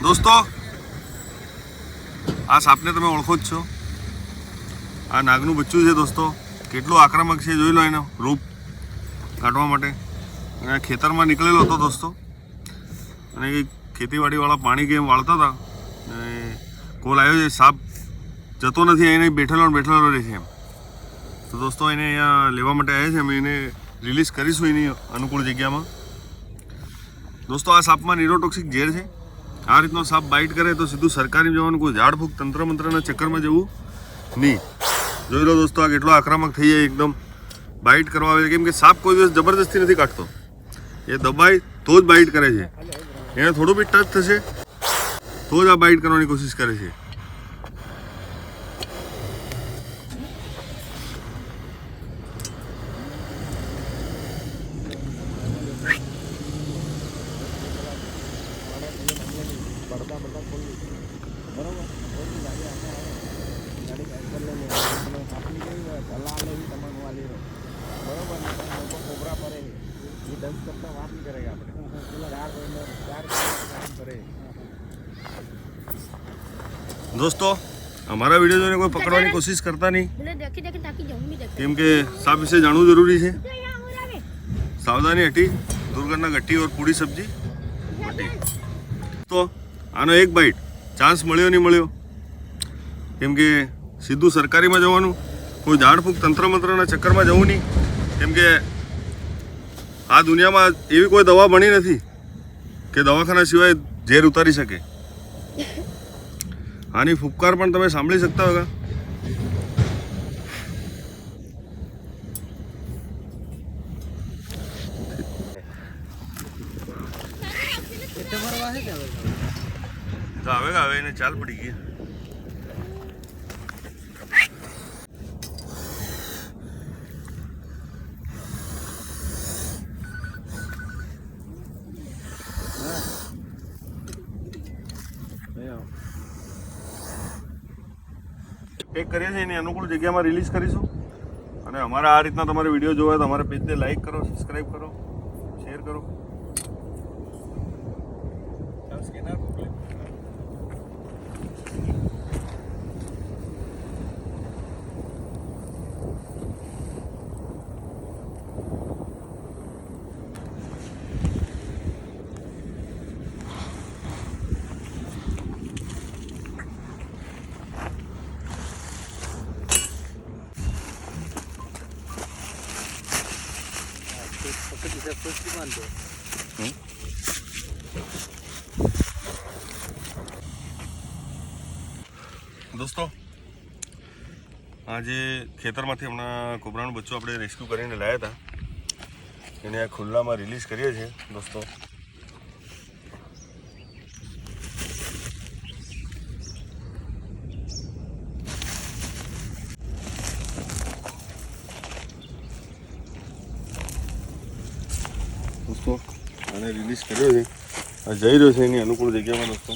દોસ્તો, આ સાપને તમે ઓળખો જ છો. આ નાગનું બચ્ચું છે દોસ્તો. કેટલું આક્રમક છે જોઈ લો એનો રૂપ કાઢવા માટે. અને ખેતરમાં નીકળેલો હતો દોસ્તો, અને ખેતીવાડીવાળા પાણી કેમ વાળતા હતા, કોલ આવ્યો છે, સાપ જતો નથી, એને બેઠેલો રહે છે એમ. તો દોસ્તો એને અહીંયા લેવા માટે આવ્યા છે, અમે એને રિલીઝ કરીશું એની અનુકૂળ જગ્યામાં. દોસ્તો, આ સાપમાં ન્યુરોટોક્સિક ઝેર છે. આ રીતનો સાપ બાઇટ કરે તો સીધું સરકારી જવાનું, કોઈ ઝાડફૂંક તંત્ર મંત્રના ચક્કરમાં જવું નહીં. જોઈ લો દોસ્તો, આ કેટલો આક્રમક થઈ જાય, એકદમ બાઇટ કરવા આવે છે. કેમ કે સાપ કોઈ દિવસ જબરદસ્તી નથી કાઢતો, એ દબાય તો જ બાઇટ કરે છે. એને થોડું બી ટચ થશે તો જ આ બાઇટ કરવાની કોશિશ કરે છે. દોસ્તો, અમારા વિડીયો જોઈને કોઈ પકડવાની કોશિશ કરતા નહીં, કેમ કે સાપ વિશે જાણવું જરૂરી છે. સાવધાની હટી, દુર્ઘટના ઘટી ઓર પૂરી સબ્જી હટી. તો આનો એક બાઇટ ચાન્સ મળ્યો નહીં મળ્યો, કેમ કે સીધું સરકારીમાં જવાનું, કોઈ ઝાડફૂંક તંત્ર મંત્રના ચક્કરમાં જવું નહીં. કેમ કે આ દુનિયામાં એવી કોઈ દવા બની નથી કે દવાખાના સિવાય ઝેર ઉતારી શકે. આની ફૂફકાર પણ તમે સાંભળી શકતા હોગા. આવે એને ચાલ પડી ગઈ. ટેક કરીએ છીએ, એની અનુકૂળ જગ્યામાં રિલીઝ કરીશું. અને અમારા આ રીતના તમારે વિડીયો જોવા તો અમારા પેજને લાઈક કરો, સબસ્ક્રાઈબ કરો, શેર કરો. દોસ્તો, આજે ખેતરમાંથી હમણાં કોબરાનું બચ્ચું આપણે રેસ્ક્યુ કરીને લાવ્યા હતા, એને આ ખુલ્લામાં રિલીઝ કરીએ છીએ દોસ્તો. આને રિલીઝ કર્યો છે, આ જઈ રહ્યો છે એની અનુકૂળ જગ્યામાં દોસ્તો.